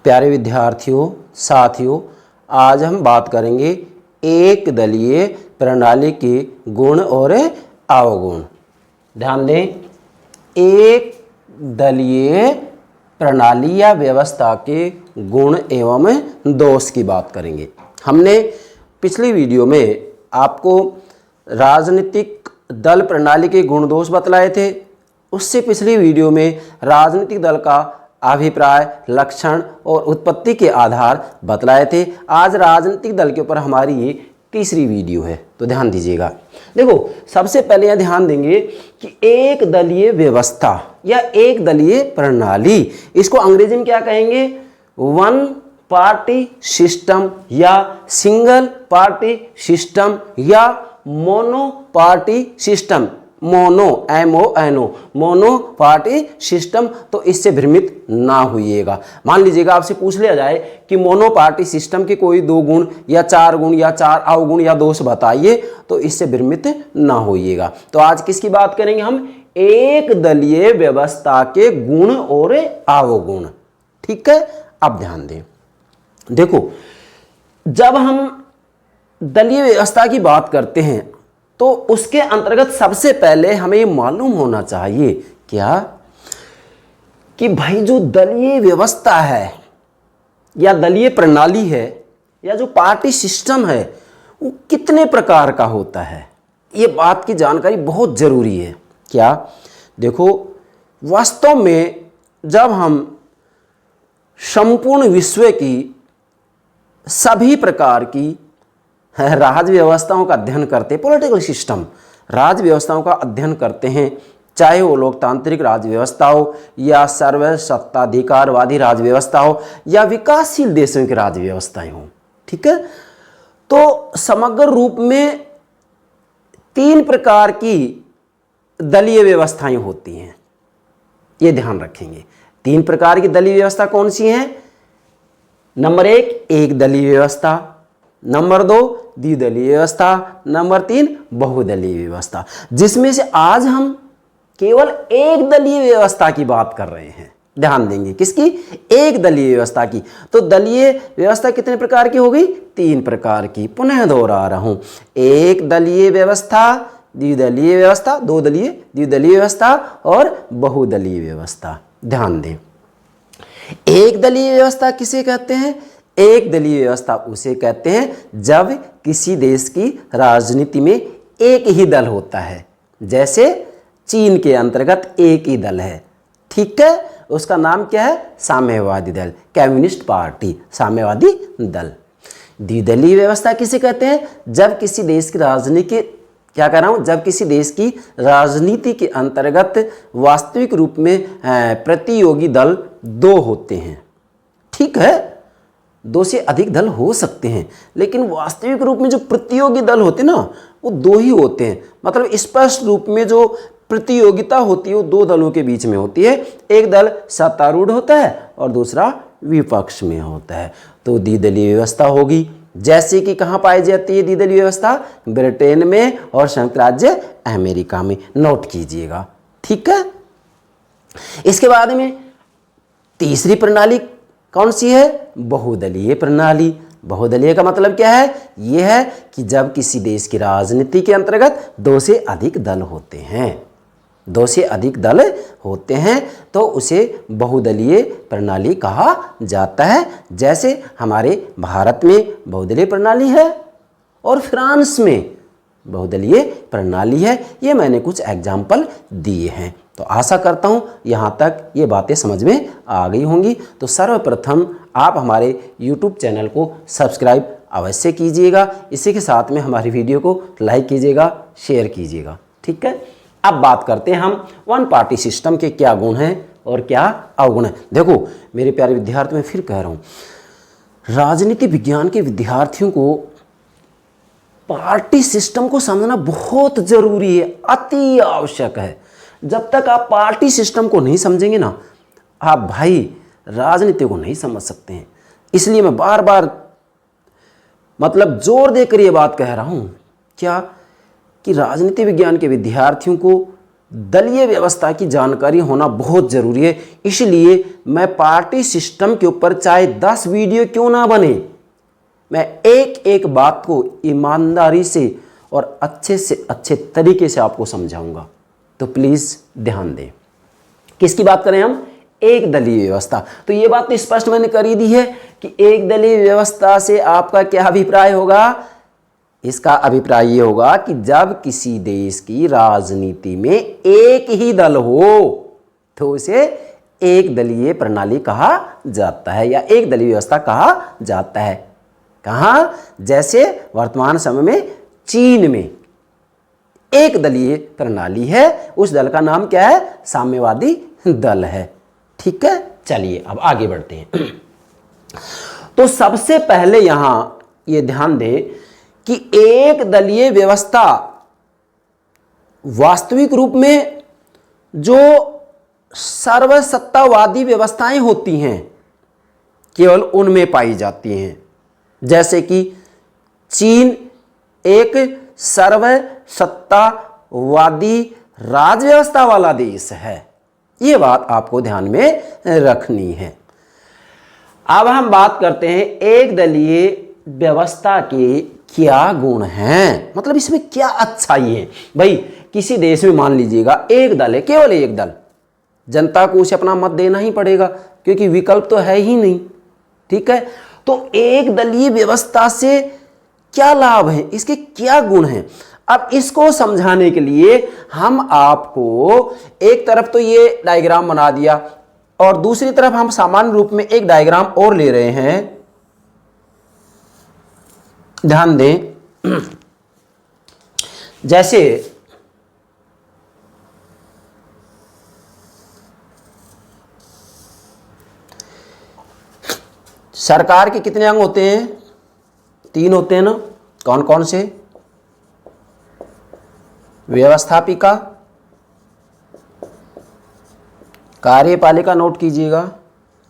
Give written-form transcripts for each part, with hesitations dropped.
प्यारे विद्यार्थियों, साथियों, आज हम बात करेंगे एक दलीय प्रणाली के गुण और अवगुण। ध्यान दें, एक दलीय प्रणाली या व्यवस्था के गुण एवं दोष की बात करेंगे। हमने पिछली वीडियो में आपको राजनीतिक दल प्रणाली के गुण दोष बतलाए थे। उससे पिछली वीडियो में राजनीतिक दल का अभिप्राय, लक्षण और उत्पत्ति के आधार बतलाए थे। आज राजनीतिक दल के ऊपर हमारी ये तीसरी वीडियो है, तो ध्यान दीजिएगा। देखो, सबसे पहले यह ध्यान देंगे कि एक दलीय व्यवस्था या एक दलीय प्रणाली, इसको अंग्रेजी में क्या कहेंगे? वन पार्टी सिस्टम या सिंगल पार्टी सिस्टम या mono party system. Mono, MONO, mono party system. तो इससे भ्रमित ना होइएगा। मान लीजिएगा आपसे पूछ लिया जाए कि मोनो पार्टी सिस्टम के कोई 2 गुण या 4 गुण या 4 अवगुण या दोष बताइए, तो इससे भ्रमित ना होइएगा। तो आज किसकी बात करेंगे हम? एक दलीय व्यवस्था के गुण और अवगुण। ठीक है, अब ध्यान दें। देखो, जब हम दलीय व्यवस्था की बात करते हैं तो उसके अंतर्गत सबसे पहले हमें ये मालूम होना चाहिए क्या कि भाई जो दलीय व्यवस्था है या दलीय प्रणाली है या जो पार्टी सिस्टम है वो कितने प्रकार का होता है। ये बात की जानकारी बहुत ज़रूरी है। क्या? देखो, वास्तव में जब हम संपूर्ण विश्व की सभी प्रकार की राज व्यवस्थाओं का अध्ययन करते, पॉलिटिकल सिस्टम, राज व्यवस्थाओं का अध्ययन करते हैं, चाहे वो लोकतांत्रिक राज व्यवस्था हो या सर्वसत्ताधिकारवादी राज व्यवस्था हो या विकासशील देशों की राज व्यवस्थाएं हो। ठीक है, तो समग्र रूप में 3 प्रकार की दलीय व्यवस्थाएं होती हैं। ये ध्यान रखेंगे। 3 प्रकार की दलीय व्यवस्था कौन सी हैं? नंबर 1 एक दलीय व्यवस्था, नंबर 2 द्विदलीय व्यवस्था, नंबर 3 बहुदलीय व्यवस्था। जिसमें से आज हम केवल एक दलीय व्यवस्था की बात कर रहे हैं। ध्यान देंगे, किसकी? एक दलीय व्यवस्था की। तो दलीय व्यवस्था कितने प्रकार की हो गई? 3 प्रकार की। पुनः दोहरा रहा हूं, एक दलीय व्यवस्था, द्विदलीय व्यवस्था, 2 दलीय द्विदलीय व्यवस्था और बहुदलीय व्यवस्था। ध्यान दें, एक दलीय व्यवस्था किसे कहते हैं? एक दलीय व्यवस्था उसे कहते हैं जब किसी देश की राजनीति में एक ही दल होता है। जैसे चीन के अंतर्गत एक ही दल है। ठीक है, उसका नाम क्या है? साम्यवादी दल, कम्युनिस्ट पार्टी, साम्यवादी दल। द्विदलीय व्यवस्था किसे कहते हैं? जब किसी देश की राजनीति, क्या कह रहा हूं, जब किसी देश की राजनीति के अंतर्गत वास्तविक रूप में प्रतियोगी दल 2 होते हैं। ठीक है, 2 से अधिक दल हो सकते हैं, लेकिन वास्तविक रूप में जो प्रतियोगी दल होते हैं ना, वो 2 ही होते हैं। मतलब स्पष्ट रूप में जो प्रतियोगिता होती है वो 2 दलों के बीच में होती है। एक दल सत्तारूढ़ होता है और दूसरा विपक्ष में होता है। तो द्विदलीय व्यवस्था होगी। जैसे कि कहाँ पाई जाती है द्विदलीय व्यवस्था? ब्रिटेन में और संयुक्त राज्य अमेरिका में। नोट कीजिएगा। ठीक है, इसके बाद में तीसरी प्रणाली कौन सी है? बहुदलीय प्रणाली। बहुदलीय का मतलब क्या है? यह है कि जब किसी देश की राजनीति के अंतर्गत 2 से अधिक दल होते हैं, 2 से अधिक दल होते हैं, तो उसे बहुदलीय प्रणाली कहा जाता है। जैसे हमारे भारत में बहुदलीय प्रणाली है और फ्रांस में बहुदलीय प्रणाली है। ये मैंने कुछ एग्जाम्पल दिए हैं। तो आशा करता हूँ यहाँ तक ये बातें समझ में आ गई होंगी। तो सर्वप्रथम आप हमारे YouTube चैनल को सब्सक्राइब अवश्य कीजिएगा। इसी के साथ में हमारी वीडियो को लाइक कीजिएगा, शेयर कीजिएगा। ठीक है, अब बात करते हैं हम वन पार्टी सिस्टम के क्या गुण हैं और क्या अवगुण हैं। देखो मेरे प्यारे विद्यार्थी, मैं फिर कह रहा हूँ, राजनीति विज्ञान के विद्यार्थियों को पार्टी सिस्टम को समझना बहुत ज़रूरी है, अति आवश्यक है। जब तक आप पार्टी सिस्टम को नहीं समझेंगे ना, आप भाई राजनीति को नहीं समझ सकते हैं। इसलिए मैं बार बार मतलब जोर देकर ये बात कह रहा हूँ क्या कि राजनीति विज्ञान के विद्यार्थियों को दलीय व्यवस्था की जानकारी होना बहुत ज़रूरी है। इसलिए मैं पार्टी सिस्टम के ऊपर चाहे 10 वीडियो क्यों ना बने, मैं एक एक बात को ईमानदारी से और अच्छे से अच्छे तरीके से आपको समझाऊंगा। तो प्लीज़ ध्यान दें। किसकी बात करें हम? एक दलीय व्यवस्था। तो ये बात तो स्पष्ट मैंने कर ही दी है कि एक दलीय व्यवस्था से आपका क्या अभिप्राय होगा? इसका अभिप्राय ये होगा कि जब किसी देश की राजनीति में एक ही दल हो तो उसे एक दलीय प्रणाली कहा जाता है या एक दलीय व्यवस्था कहा जाता है। कहाँ? जैसे वर्तमान समय में चीन में एक दलीय प्रणाली है, उस दल का नाम क्या है? साम्यवादी दल है। ठीक है, चलिए अब आगे बढ़ते हैं। तो सबसे पहले यहां ये ध्यान दें कि एक दलीय व्यवस्था वास्तविक रूप में जो सर्वसत्तावादी व्यवस्थाएं होती हैं केवल उनमें पाई जाती हैं। जैसे कि चीन एक सर्वसत्तावादी राज व्यवस्था वाला देश है। ये बात आपको ध्यान में रखनी है। अब हम बात करते हैं एक दलीय व्यवस्था के क्या गुण हैं, मतलब इसमें क्या अच्छाई है। भाई किसी देश में मान लीजिएगा एक दल है, केवल एक दल, जनता को उसे अपना मत देना ही पड़ेगा क्योंकि विकल्प तो है ही नहीं। ठीक है, तो एक दलीय व्यवस्था से क्या लाभ है, इसके क्या गुण हैं? अब इसको समझाने के लिए हम आपको एक तरफ तो ये डायग्राम बना दिया और दूसरी तरफ हम सामान्य रूप में एक डायग्राम और ले रहे हैं। ध्यान दें, जैसे सरकार के कितने अंग होते हैं? 3 होते हैं ना। कौन कौन से? व्यवस्थापिका, कार्यपालिका, नोट कीजिएगा,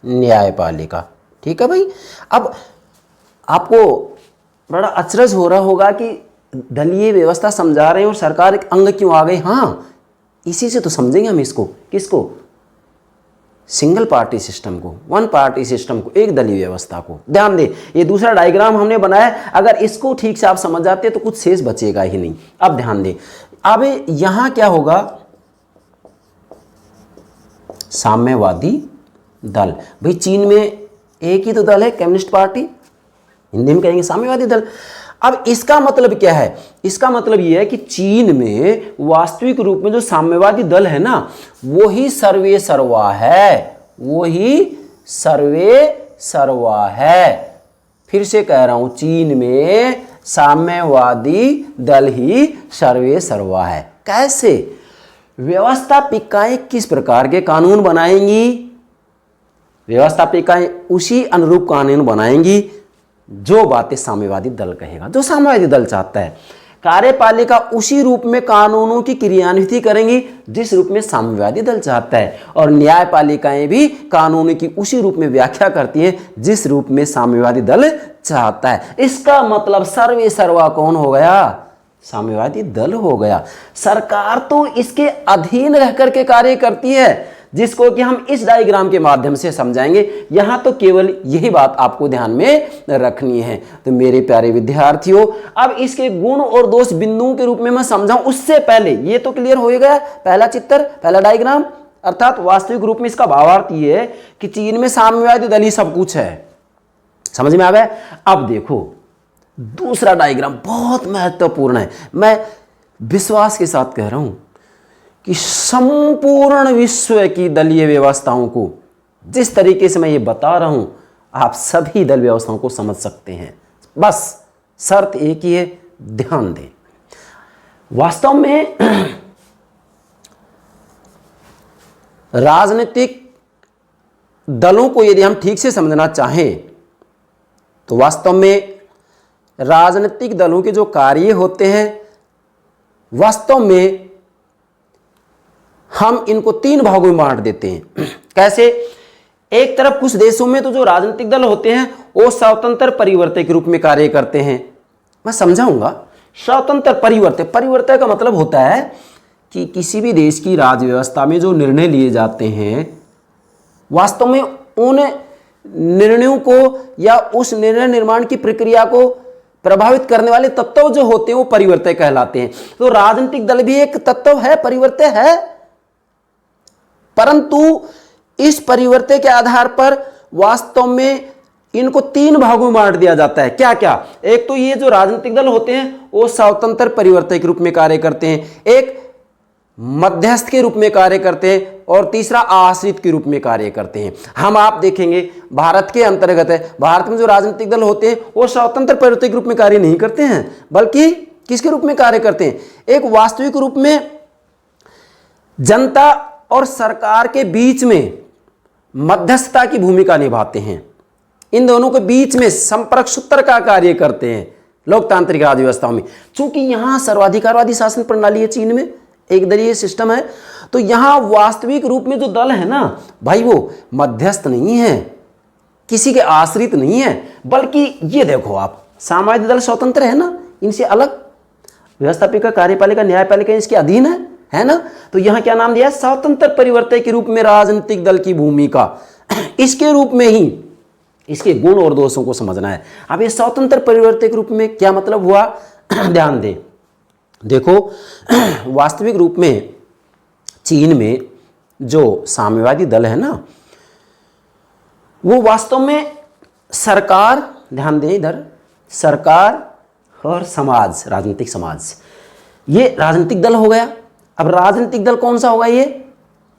न्यायपालिका। ठीक है भाई। अब आपको बड़ा अचरज हो रहा होगा कि दलीय व्यवस्था समझा रहे हैं और सरकार एक अंग क्यों आ गई। हाँ, इसी से तो समझेंगे हम इसको। किसको? सिंगल पार्टी सिस्टम को, वन पार्टी सिस्टम को, एक दलीय व्यवस्था को। ध्यान दें, ये दूसरा डायग्राम हमने बनाया, अगर इसको ठीक से आप समझ जाते हैं तो कुछ शेष बचेगा ही नहीं। अब ध्यान दें, अब यहां क्या होगा? साम्यवादी दल। भाई चीन में एक ही तो दल है, कम्युनिस्ट पार्टी, हिंदी में कहेंगे साम्यवादी दल। अब इसका मतलब क्या है? इसका मतलब यह है कि चीन में वास्तविक रूप में जो साम्यवादी दल है ना, वो ही सर्वे सर्वा है, वो ही सर्वे सर्वा है। फिर से कह रहा हूं, चीन में साम्यवादी दल ही सर्वे सर्वा है। कैसे? व्यवस्थापिकाएं किस प्रकार के कानून बनाएंगी? व्यवस्थापिकाएं उसी अनुरूप कानून बनाएंगी जो बातें साम्यवादी दल कहेगा, जो साम्यवादी दल चाहता है। कार्यपालिका उसी रूप में कानूनों की क्रियान्विति करेंगी जिस रूप में साम्यवादी दल चाहता है, और न्यायपालिकाएं भी कानून की उसी रूप में व्याख्या करती हैं जिस रूप में साम्यवादी दल चाहता है। इसका मतलब सर्वे सर्वा कौन हो गया? साम्यवादी दल हो गया। सरकार तो इसके अधीन रह करके कार्य करती है, जिसको कि हम इस डायग्राम के माध्यम से समझाएंगे। यहां तो केवल यही बात आपको ध्यान में रखनी है। तो मेरे प्यारे विद्यार्थियों, अब इसके गुण और दोष बिंदुओं के रूप में मैं समझाऊं उससे पहले ये तो क्लियर हो गया, पहला चित्र, पहला डायग्राम, अर्थात वास्तविक रूप में इसका भावार्थ ये है कि चीन में साम्यवादी दल ही सब कुछ है। समझ में आ गया? अब देखो दूसरा डायग्राम बहुत महत्वपूर्ण है। मैं विश्वास के साथ कह रहा हूं कि संपूर्ण विश्व की दलीय व्यवस्थाओं को जिस तरीके से मैं ये बता रहा हूं, आप सभी दल व्यवस्थाओं को समझ सकते हैं। बस शर्त एक ही है, ध्यान दें। वास्तव में राजनीतिक दलों को यदि हम ठीक से समझना चाहें तो वास्तव में राजनीतिक दलों के जो कार्य होते हैं, वास्तव में हम इनको 3 भागों में बांट देते हैं। कैसे? एक तरफ कुछ देशों में तो जो राजनीतिक दल होते हैं वो स्वतंत्र परिवर्तक के रूप में कार्य करते हैं। मैं समझाऊंगा। स्वतंत्र परिवर्तक, परिवर्तक का मतलब होता है कि किसी भी देश की राज्य व्यवस्था में जो निर्णय लिए जाते हैं वास्तव में उन निर्णयों को या उस निर्णय निर्माण की प्रक्रिया को प्रभावित करने वाले तत्व जो होते हैं वो परिवर्तक कहलाते हैं। तो राजनीतिक दल भी एक तत्व है, परिवर्तक है, परंतु इस परिवर्तक के आधार पर वास्तव में इनको 3 भागों में बांट दिया जाता है। क्या क्या? एक तो ये जो राजनीतिक दल होते हैं वो स्वतंत्र परिवर्तक के रूप में कार्य करते हैं, एक मध्यस्थ के रूप में कार्य करते हैं और तीसरा आश्रित के रूप में कार्य करते हैं। हम आप देखेंगे भारत के अंतर्गत है, भारत में जो राजनीतिक दल होते हैं वो स्वतंत्र परिवर्तक के रूप में कार्य नहीं करते हैं, बल्कि किसके रूप में कार्य करते हैं? एक वास्तविक रूप में जनता और सरकार के बीच में मध्यस्थता की भूमिका निभाते हैं, इन दोनों के बीच में संपर्क सूत्र का कार्य करते हैं लोकतांत्रिक राज्य व्यवस्थाओं में। चूंकि यहां सर्वाधिकारवादी शासन प्रणाली है, चीन में एक दलीय सिस्टम है, तो यहां वास्तविक रूप में जो दल है ना भाई वो मध्यस्थ नहीं है, किसी के आश्रित नहीं है, बल्कि ये देखो आप सामाजिक दल स्वतंत्र है ना, इनसे अलग व्यवस्थापिका, कार्यपालिका, न्यायपालिका इसके अधीन है ना। तो यहां क्या नाम दिया है? स्वतंत्र परिवर्तक के रूप में राजनीतिक दल की भूमिका। इसके रूप में ही इसके गुण और दोषों को समझना है। अब ये स्वतंत्र परिवर्तक के रूप में क्या मतलब हुआ, ध्यान दें। देखो वास्तविक रूप में चीन में जो साम्यवादी दल है ना वो वास्तव में सरकार, ध्यान दें इधर, सरकार और समाज, राजनीतिक समाज, ये राजनीतिक दल हो गया। अब राजनीतिक दल कौन सा होगा ये?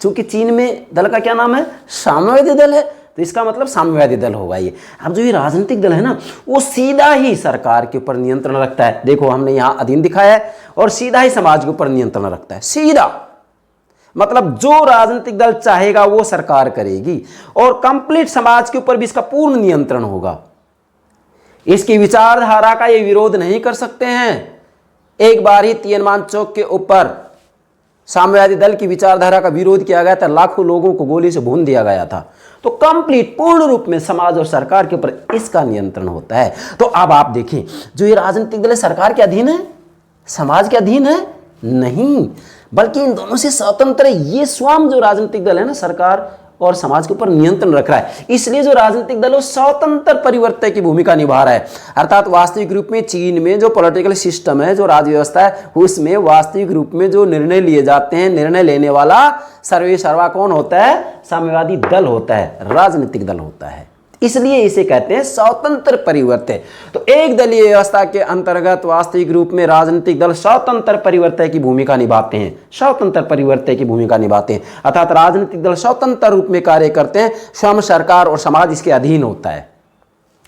चूंकि चीन में दल का क्या नाम है? साम्यवादी दल है, तो इसका मतलब साम्यवादी दल होगा ये। अब जो ये राजनीतिक दल है ना वो सीधा ही सरकार के ऊपर नियंत्रण रखता है। देखो हमने यहाँ अधीन दिखाया है, और सीधा ही समाज के ऊपर नियंत्रण रखता है, सीधा। मतलब जो राजनीतिक दल चाहेगा वो सरकार करेगी, और कंप्लीट समाज के ऊपर भी इसका पूर्ण नियंत्रण होगा। इसकी विचारधारा का ये विरोध नहीं कर सकते हैं। एक बार ही तिएनमेन चौक के ऊपर साम्यवादी दल की विचारधारा का विरोध किया गया था, लाखों लोगों को गोली से भून दिया गया था। तो कंप्लीट पूर्ण रूप में समाज और सरकार के ऊपर इसका नियंत्रण होता है। तो अब आप देखें जो ये राजनीतिक दल है सरकार के अधीन है, समाज के अधीन है? नहीं, बल्कि इन दोनों से स्वतंत्र है। ये स्वयं जो राजनीतिक दल है ना सरकार और समाज के ऊपर नियंत्रण रख रहा है, इसलिए जो राजनीतिक दल है स्वतंत्र परिवर्तक की भूमिका निभा रहा है। अर्थात वास्तविक रूप में चीन में जो पॉलिटिकल सिस्टम है, जो राज्य व्यवस्था है, उसमें वास्तविक रूप में जो निर्णय लिए जाते हैं, निर्णय लेने वाला सर्वे सर्वा कौन होता है? साम्यवादी दल होता है, राजनीतिक दल होता है। इसलिए इसे कहते हैं स्वतंत्र परिवर्तक। तो एक दलीय व्यवस्था के अंतर्गत वास्तविक रूप में राजनीतिक दल स्वतंत्र परिवर्तक की भूमिका निभाते हैं, स्वतंत्र परिवर्तक की भूमिका निभाते हैं। अर्थात राजनीतिक दल स्वतंत्र रूप में कार्य करते हैं, स्वयं सरकार और समाज इसके अधीन होता है।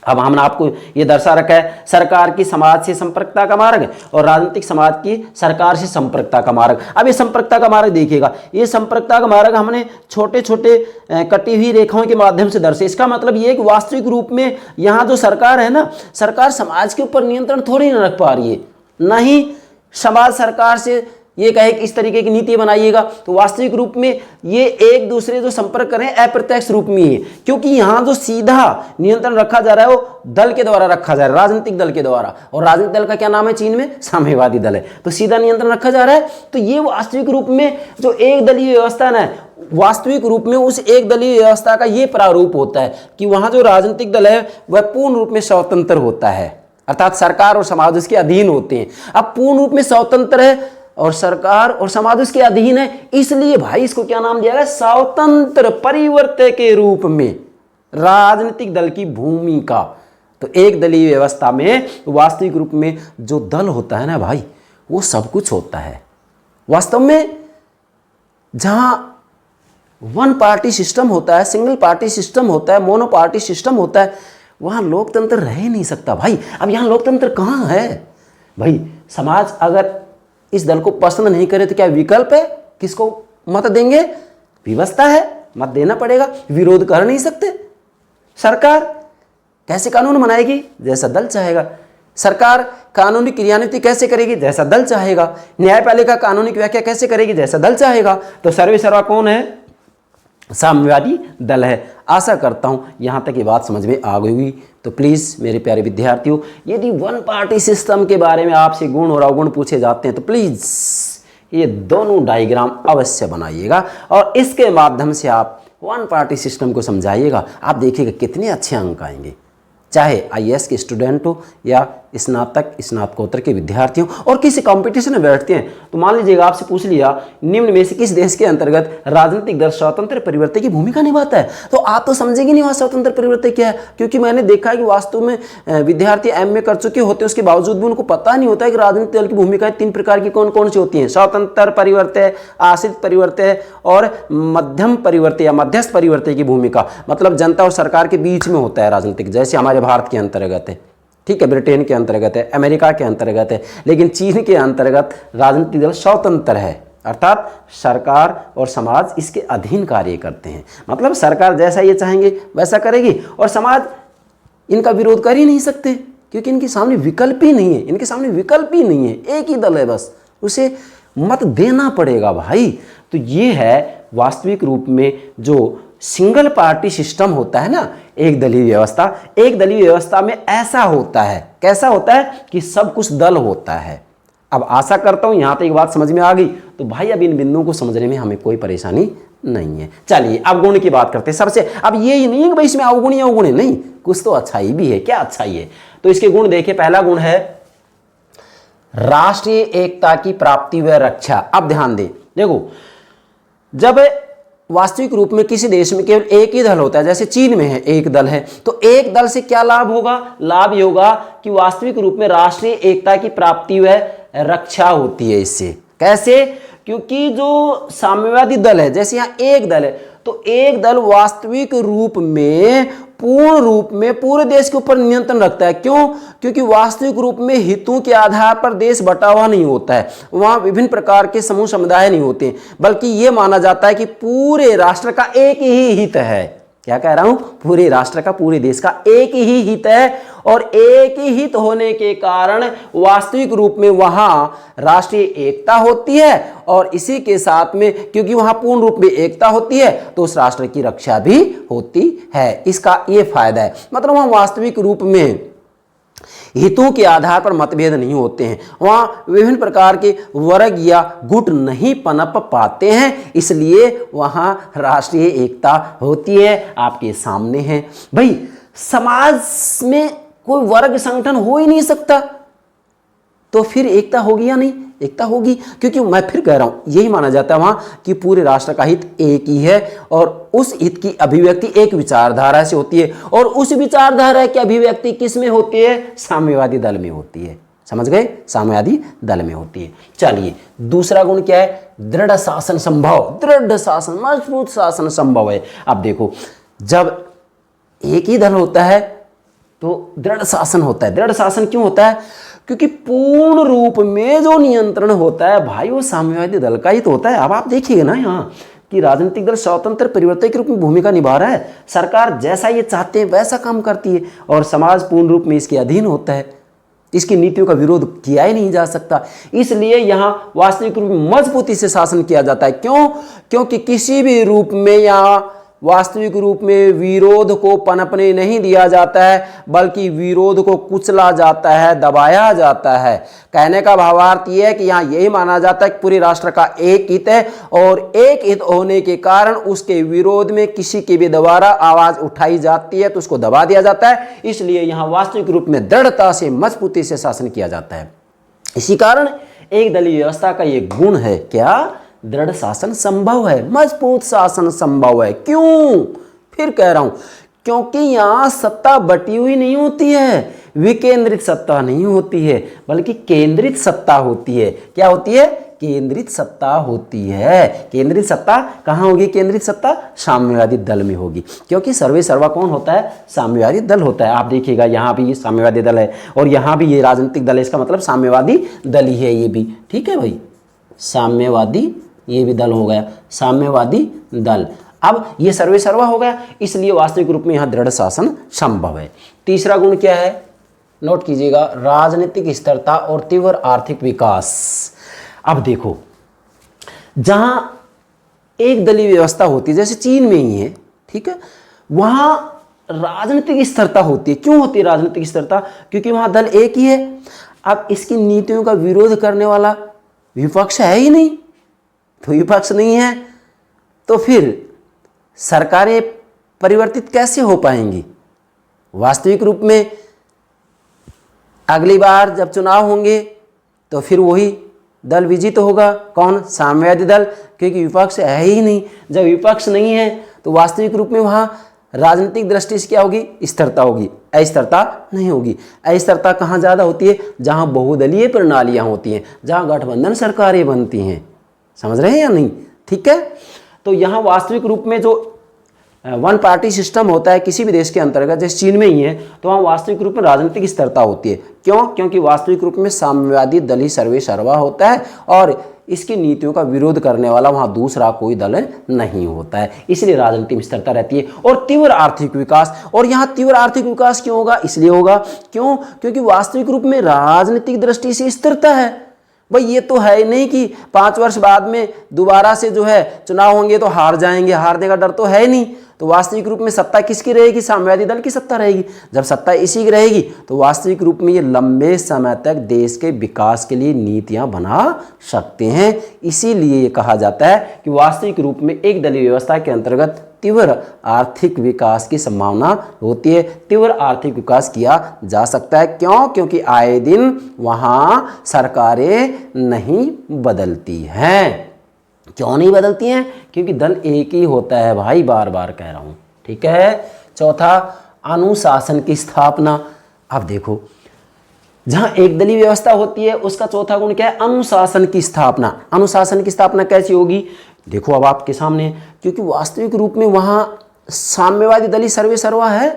अब हमने आपको ये दर्शा रखा है सरकार की समाज से संपर्कता का मार्ग और राजनीतिक समाज की सरकार से संपर्कता का मार्ग। अब ये संपर्कता का मार्ग देखिएगा, ये संपर्कता का मार्ग हमने छोटे छोटे कटी हुई रेखाओं के माध्यम से दर्शे। इसका मतलब ये कि वास्तविक रूप में यहाँ जो सरकार है ना, सरकार समाज के ऊपर नियंत्रण थोड़ी ना रख पा रही है, ना ही समाज सरकार से ये कहे कि इस तरीके की नीति बनाइएगा। तो वास्तविक रूप में ये एक दूसरे जो संपर्क करें अप्रत्यक्ष रूप में ही है, क्योंकि यहाँ जो सीधा नियंत्रण रखा जा रहा है वो दल के द्वारा रखा जा रहा है, राजनीतिक दल के द्वारा। और राजनीतिक दल का क्या नाम है चीन में? साम्यवादी दल है। तो सीधा नियंत्रण रखा जा रहा है। तो ये वास्तविक रूप में जो एक दलीय व्यवस्था है, वास्तविक रूप में उस एक दलीय व्यवस्था का ये प्रारूप होता है कि वहाँ जो राजनीतिक दल है वह पूर्ण रूप में स्वतंत्र होता है, अर्थात सरकार और समाज उसके अधीन होते हैं। अब पूर्ण रूप में स्वतंत्र है और सरकार और समाज उसके अधीन है, इसलिए भाई इसको क्या नाम दिया गया? स्वतंत्र परिवर्तक के रूप में राजनीतिक दल की भूमिका। तो एक दलीय व्यवस्था में वास्तविक रूप में जो दल होता है ना भाई, वो सब कुछ होता है। वास्तव में जहां वन पार्टी सिस्टम होता है, सिंगल पार्टी सिस्टम होता है, मोनो पार्टी सिस्टम होता है, वहां लोकतंत्र रह ही नहीं सकता भाई। अब यहां लोकतंत्र कहां है भाई? समाज अगर इस दल को पसंद नहीं करे तो क्या विकल्प है? किसको मत देंगे? व्यवस्था है, मत देना पड़ेगा, विरोध कर नहीं सकते। सरकार कैसे कानून बनाएगी? जैसा दल चाहेगा। सरकार कानूनी क्रियान्वित कैसे करेगी? जैसा दल चाहेगा। न्यायपालिका कानूनी व्याख्या कैसे करेगी? जैसा दल चाहेगा। तो सर्वे सर्वा कौन है? साम्यवादी दल है। आशा करता हूं यहां तक ये बात समझ में आ गई हुई। तो प्लीज़ मेरे प्यारे विद्यार्थियों, यदि वन पार्टी सिस्टम के बारे में आपसे गुण और अवगुण पूछे जाते हैं तो प्लीज़ ये दोनों डायग्राम अवश्य बनाइएगा और इसके माध्यम से आप वन पार्टी सिस्टम को समझाइएगा। आप देखिएगा कितने अच्छे अंक आएंगे, चाहे आईएएस के स्टूडेंट हो या स्नातक स्नातकोत्तर के विद्यार्थी हो और किसी कंपटीशन में बैठते हैं। तो मान लीजिएगा आपसे पूछ लिया निम्न में से किस देश के अंतर्गत राजनीतिक दल स्वतंत्र परिवर्तन की भूमिका निभाता है, तो आप तो समझेंगे नहीं वहाँ स्वतंत्र परिवर्तन क्या है, क्योंकि मैंने देखा है कि वास्तव में विद्यार्थी एमए कर चुके होते हैं, उसके बावजूद भी उनको पता नहीं होता है कि राजनीतिक दल की भूमिकाएं 3 प्रकार की कौन कौन सी होती हैं, स्वतंत्र परिवर्तन, आश्रित परिवर्तन और मध्यम परिवर्तन या मध्यस्थ परिवर्तन की भूमिका। मतलब जनता और सरकार के बीच में होता है राजनीतिक, जैसे हमारे भारत के अंतर्गत है, ठीक है, ब्रिटेन के अंतर्गत है, अमेरिका के अंतर्गत है, लेकिन चीन के अंतर्गत राजनीतिक दल स्वतंत्र है, अर्थात सरकार और समाज इसके अधीन कार्य करते हैं। मतलब सरकार जैसा ये चाहेंगे वैसा करेगी और समाज इनका विरोध कर ही नहीं सकते, क्योंकि इनके सामने विकल्प ही नहीं है, इनके सामने विकल्प ही नहीं है, एक ही दल है बस, उसे मत देना पड़ेगा भाई। तो ये है वास्तविक रूप में जो सिंगल पार्टी सिस्टम होता है ना, एक दलीय व्यवस्था। एक दलीय व्यवस्था में ऐसा होता है, कैसा होता है कि सब कुछ दल होता है। अब आशा करता हूं यहां तक बात समझ में आ गई। तो भाई अब इन बिंदुओं को समझने में हमें कोई परेशानी नहीं है। चलिए अब गुण की बात करते हैं। सबसे अब ये ही नहीं है कि भाई इसमें अवगुण या अवगुण है, नहीं, कुछ तो अच्छाई भी है। क्या अच्छाई है? तो इसके गुण देखिए, पहला गुण है राष्ट्रीय एकता की प्राप्ति व रक्षा। अब ध्यान दें, देखो जब वास्तविक रूप में किसी देश में केवल एक ही दल होता है, जैसे चीन में है एक दल है, तो एक दल से क्या लाभ होगा? लाभ ये होगा कि वास्तविक रूप में राष्ट्रीय एकता की प्राप्ति व रक्षा होती है इससे। कैसे? क्योंकि जो साम्यवादी दल है, जैसे यहाँ एक दल है, तो एक दल वास्तविक रूप में पूर्ण रूप में पूरे देश के ऊपर नियंत्रण रखता है। क्यों? क्योंकि वास्तविक रूप में हितों के आधार पर देश बटा हुआ नहीं होता है, वहां विभिन्न प्रकार के समूह समुदाय नहीं होते, बल्कि यह माना जाता है कि पूरे राष्ट्र का एक ही हित है। क्या कह रहा हूं? पूरे राष्ट्र का, पूरे देश का एक ही हित है, और एक ही हित होने के कारण वास्तविक रूप में वहां राष्ट्रीय एकता होती है, और इसी के साथ में क्योंकि वहां पूर्ण रूप में एकता होती है तो उस राष्ट्र की रक्षा भी होती है। इसका यह फायदा है। मतलब वहां वास्तविक रूप में हितों के आधार पर मतभेद नहीं होते हैं, वहां विभिन्न प्रकार के वर्ग या गुट नहीं पनप पाते हैं, इसलिए वहां राष्ट्रीय एकता होती है। आपके सामने है भाई, समाज में कोई वर्ग संगठन हो ही नहीं सकता, तो फिर एकता होगी या नहीं? एकता होगी, क्योंकि मैं फिर कह रहा हूं यही माना जाता है वहां कि पूरे राष्ट्र का हित एक ही है, और उस हित की अभिव्यक्ति एक विचारधारा से होती है, और उस विचारधारा की अभिव्यक्ति किस में होती है? साम्यवादी दल में होती है। समझ गए? साम्यवादी दल में होती है। चलिए दूसरा गुण क्या है? दृढ़ शासन संभव। दृढ़ शासन, मजबूत शासन संभव है। अब देखो, जब एक ही दल होता है तो दृढ़ शासन होता है। दृढ़ शासन क्यों होता है? क्योंकि पूर्ण रूप में जो नियंत्रण होता है भाई वो साम्यवादी दल का ही तो होता है। अब आप देखिएगा ना यहाँ कि राजनीतिक दल स्वतंत्र परिवर्तन के रूप में भूमिका निभा रहा है, सरकार जैसा ये चाहते हैं वैसा काम करती है, और समाज पूर्ण रूप में इसके अधीन होता है, इसकी नीतियों का विरोध किया ही नहीं जा सकता। इसलिए यहाँ वास्तविक रूप में मजबूती से शासन किया जाता है। क्यों? क्योंकि किसी भी रूप में यहाँ वास्तविक रूप में विरोध को पनपने नहीं दिया जाता है, बल्कि विरोध को कुचला जाता है, दबाया जाता है। कहने का भावार्थ यह है कि यहाँ यही माना जाता है कि पूरे राष्ट्र का एक हित है, और एक हित होने के कारण उसके विरोध में किसी के भी द्वारा आवाज उठाई जाती है तो उसको दबा दिया जाता है। इसलिए यहाँ वास्तविक रूप में दृढ़ता से, मजबूती से शासन किया जाता है। इसी कारण एक दलीय व्यवस्था का ये गुण है, क्या? दृढ़ शासन संभव है, मजबूत शासन संभव है। क्यों? फिर कह रहा हूं, क्योंकि यहां सत्ता बटी हुई नहीं होती है, विकेंद्रित सत्ता नहीं होती है, बल्कि केंद्रित सत्ता होती है। क्या होती है? केंद्रित सत्ता होती है। केंद्रित सत्ता कहां होगी? केंद्रित सत्ता साम्यवादी दल में होगी, क्योंकि सर्वे सर्वा कौन होता है? साम्यवादी दल होता है। आप देखिएगा यहाँ भी ये साम्यवादी दल है, और यहाँ भी ये राजनीतिक दल है, इसका मतलब साम्यवादी दल ही है ये भी। ठीक है भाई, साम्यवादी, ये भी दल हो गया, साम्यवादी दल। अब ये सर्वे सर्वा हो गया, इसलिए वास्तविक रूप में यहां दृढ़ शासन संभव है। तीसरा गुण क्या है? नोट कीजिएगा, राजनीतिक स्थिरता और तीव्र आर्थिक विकास। अब देखो, जहां एक दलीय व्यवस्था होती है, जैसे चीन में ही है, ठीक है, वहां राजनीतिक स्थिरता होती है। क्यों होती है राजनीतिक स्थिरता? क्योंकि वहां दल एक ही है। अब इसकी नीतियों का विरोध करने वाला विपक्ष है ही नहीं, तो विपक्ष नहीं है, तो फिर सरकारें परिवर्तित कैसे हो पाएंगी? वास्तविक रूप में अगली बार जब चुनाव होंगे तो फिर वही दल विजित होगा। कौन? साम्यवादी दल, क्योंकि विपक्ष है ही नहीं। जब विपक्ष नहीं है तो वास्तविक रूप में वहाँ राजनीतिक दृष्टि से क्या होगी? स्थिरता होगी, अस्थिरता नहीं होगी। अस्थिरता कहाँ ज़्यादा होती है? जहाँ बहुदलीय प्रणालियाँ होती हैं, जहाँ गठबंधन सरकारें बनती हैं। समझ रहे हैं या नहीं? ठीक है, तो यहाँ वास्तविक रूप में जो वन पार्टी सिस्टम होता है किसी भी देश के अंतर्गत, जैसे चीन में ही है, तो वहाँ वास्तविक रूप में राजनीतिक स्थिरता होती है। क्यों? क्योंकि वास्तविक रूप में साम्यवादी दल ही सर्वे सर्वा होता है और इसकी नीतियों का विरोध करने वाला वहाँ दूसरा कोई दल नहीं होता है, इसलिए राजनीति में स्थिरता रहती है। और तीव्र आर्थिक विकास, और यहाँ तीव्र आर्थिक विकास क्यों होगा? इसलिए होगा, क्यों? क्योंकि वास्तविक रूप में राजनीतिक दृष्टि से स्थिरता है। भाई ये तो है ही नहीं कि 5 वर्ष बाद में दोबारा से जो है चुनाव होंगे तो हार जाएंगे, हारने का डर तो है ही नहीं। तो वास्तविक रूप में सत्ता किसकी रहेगी? साम्यवादी दल की सत्ता रहेगी। जब सत्ता इसी की रहेगी तो वास्तविक रूप में ये लंबे समय तक देश के विकास के लिए नीतियां बना सकते हैं। इसीलिए ये कहा जाता है कि वास्तविक रूप में एक दलीय व्यवस्था के अंतर्गत तीव्र आर्थिक विकास की संभावना होती है, तीव्र आर्थिक विकास किया जा सकता है। क्यों? क्योंकि आए दिन वहाँ सरकारें नहीं बदलती हैं। क्यों नहीं बदलती हैं? क्योंकि दल एक ही होता है भाई, बार बार कह रहा हूँ। ठीक है। चौथा, अनुशासन की स्थापना। अब देखो, जहाँ एक दलीय व्यवस्था होती है उसका चौथा गुण क्या है? अनुशासन की स्थापना। अनुशासन की स्थापना कैसी होगी? देखो अब आपके सामने, क्योंकि वास्तविक रूप में वहाँ साम्यवादी दल ही सर्वे सर्वा है।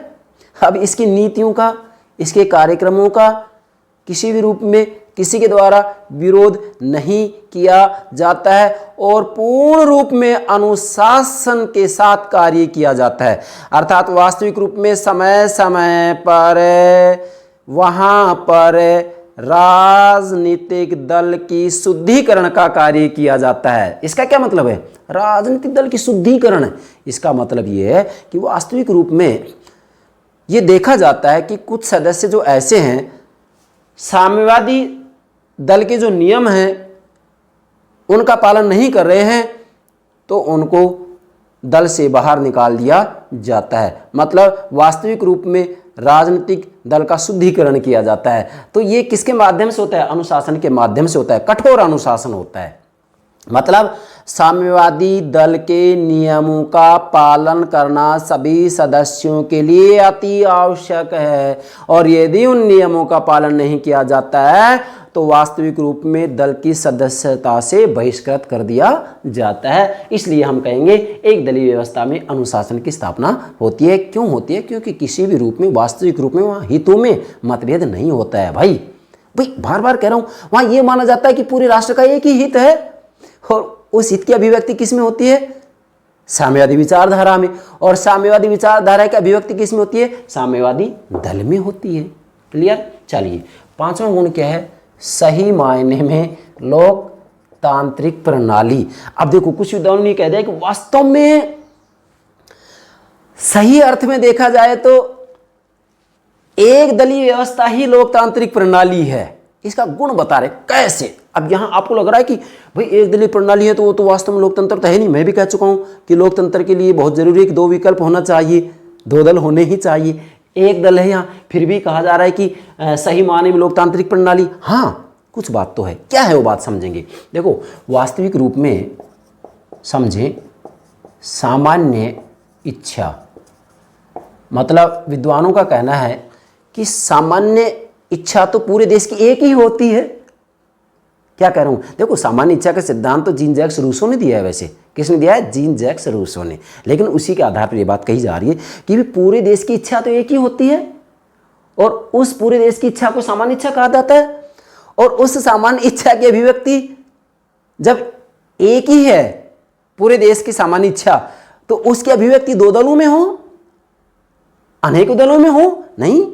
अब इसकी नीतियों का, इसके कार्यक्रमों का किसी भी रूप में किसी के द्वारा विरोध नहीं किया जाता है और पूर्ण रूप में अनुशासन के साथ कार्य किया जाता है। अर्थात वास्तविक रूप में समय समय पर वहाँ पर राजनीतिक दल की शुद्धिकरण का कार्य किया जाता है। इसका क्या मतलब है? राजनीतिक दल की शुद्धिकरण है। इसका मतलब ये है कि वास्तविक रूप में ये देखा जाता है कि कुछ सदस्य जो ऐसे हैं, साम्यवादी दल के जो नियम हैं उनका पालन नहीं कर रहे हैं, तो उनको दल से बाहर निकाल दिया जाता है। मतलब वास्तविक रूप में राजनीतिक दल का शुद्धिकरण किया जाता है। तो ये किसके माध्यम से होता है? अनुशासन के माध्यम से होता है। कठोर अनुशासन होता है। मतलब साम्यवादी दल के नियमों का पालन करना सभी सदस्यों के लिए अति आवश्यक है, और यदि उन नियमों का पालन नहीं किया जाता है तो वास्तविक रूप में दल की सदस्यता से बहिष्कृत कर दिया जाता है। इसलिए हम कहेंगे एक दलीय व्यवस्था में अनुशासन की स्थापना होती है। क्यों होती है? क्योंकि किसी भी रूप में वास्तविक रूप में वहाँ हितों में मतभेद नहीं होता है। भाई बार बार कह रहा हूँ, वहाँ ये माना जाता है कि पूरे राष्ट्र का एक ही हित है, और उस हित की अभिव्यक्ति किस में होती है? साम्यवादी विचारधारा में। और साम्यवादी विचारधारा की अभिव्यक्ति किस में होती है? साम्यवादी दल में होती है। क्लियर? चलिए, पांचवा गुण क्या है? सही मायने में लोकतांत्रिक प्रणाली। अब देखो, कुछ विद्वानों ने कह दिया कि वास्तव में सही अर्थ में देखा जाए तो एक दलीय व्यवस्था ही लोकतांत्रिक प्रणाली है। इसका गुण बता रहे। कैसे? अब यहां आपको लग रहा है कि भाई एक दलीय प्रणाली है तो वो तो वास्तव में लोकतंत्र तो है नहीं। मैं भी कह चुका हूं कि लोकतंत्र के लिए बहुत जरूरी है कि 2 विकल्प होना चाहिए, 2 दल होने ही चाहिए। एक दल है यहाँ, फिर भी कहा जा रहा है कि सही मायने में लोकतांत्रिक प्रणाली। हाँ, कुछ बात तो है। क्या है वो बात? समझेंगे। देखो, वास्तविक रूप में समझें, सामान्य इच्छा, मतलब विद्वानों का कहना है कि सामान्य इच्छा तो पूरे देश की एक ही होती है। क्या कह रहा हूं? देखो, सामान्य इच्छा का सिद्धांत तो जीन जैक्स रूसो ने दिया है। वैसे किसने दिया है? जीन जैक्स रूसो ने। लेकिन उसी के आधार पर यह बात कही जा रही है कि पूरे देश की इच्छा तो एक ही होती है, और उस पूरे देश की इच्छा को सामान्य इच्छा कहा जाता है। और उस सामान्य इच्छा की अभिव्यक्ति जब एक ही है, पूरे देश की सामान्य इच्छा, तो उसकी अभिव्यक्ति 2 दलों में हो, अनेकों दलों में हो? नहीं,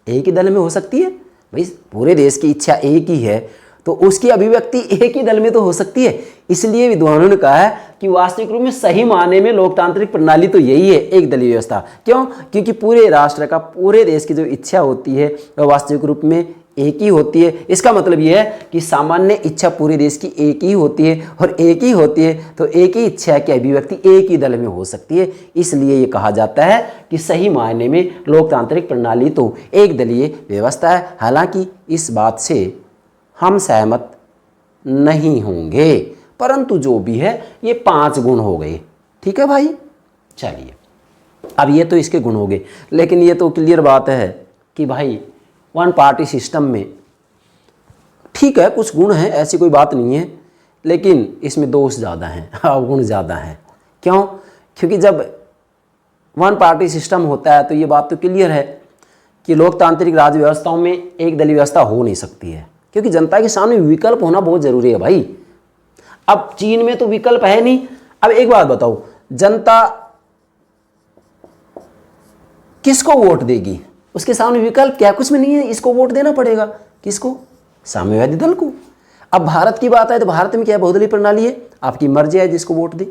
एक ही दल में हो सकती है। भाई पूरे देश की इच्छा एक ही है तो उसकी अभिव्यक्ति एक ही दल में तो हो सकती है। इसलिए विद्वानों ने कहा है कि वास्तविक रूप में सही मायने में लोकतांत्रिक प्रणाली तो यही है, एक दलीय व्यवस्था। क्यों? क्योंकि पूरे राष्ट्र का, पूरे देश की जो इच्छा होती है वह वास्तविक रूप में एक ही होती है। इसका मतलब यह है कि सामान्य इच्छा पूरे देश की एक ही होती है, और एक ही होती है तो एक ही इच्छा की अभिव्यक्ति एक ही दल में हो सकती है। इसलिए ये कहा जाता है कि सही मायने में लोकतांत्रिक प्रणाली तो एक दलीय व्यवस्था है। हालांकि इस बात से हम सहमत नहीं होंगे, परंतु जो भी है ये 5 गुण हो गए। ठीक है भाई, चलिए अब ये तो इसके गुण हो गए, लेकिन ये तो क्लियर बात है कि भाई वन पार्टी सिस्टम में ठीक है कुछ गुण हैं, ऐसी कोई बात नहीं है, लेकिन इसमें दोष ज़्यादा हैं, अवगुण ज़्यादा हैं। क्यों? क्योंकि जब वन पार्टी सिस्टम होता है तो ये बात तो क्लियर है कि लोकतांत्रिक राज्य व्यवस्थाओं में एक दलीय व्यवस्था हो नहीं सकती है, क्योंकि जनता के सामने विकल्प होना बहुत ज़रूरी है भाई। अब चीन में तो विकल्प है नहीं। अब एक बात बताओ, जनता किसको वोट देगी? उसके सामने विकल्प क्या? कुछ भी नहीं है, इसको वोट देना पड़ेगा। किसको? साम्यवादी दल को। अब भारत की बात आए तो भारत में क्या है? बहुदलीय प्रणाली है, आपकी मर्जी है जिसको वोट दे।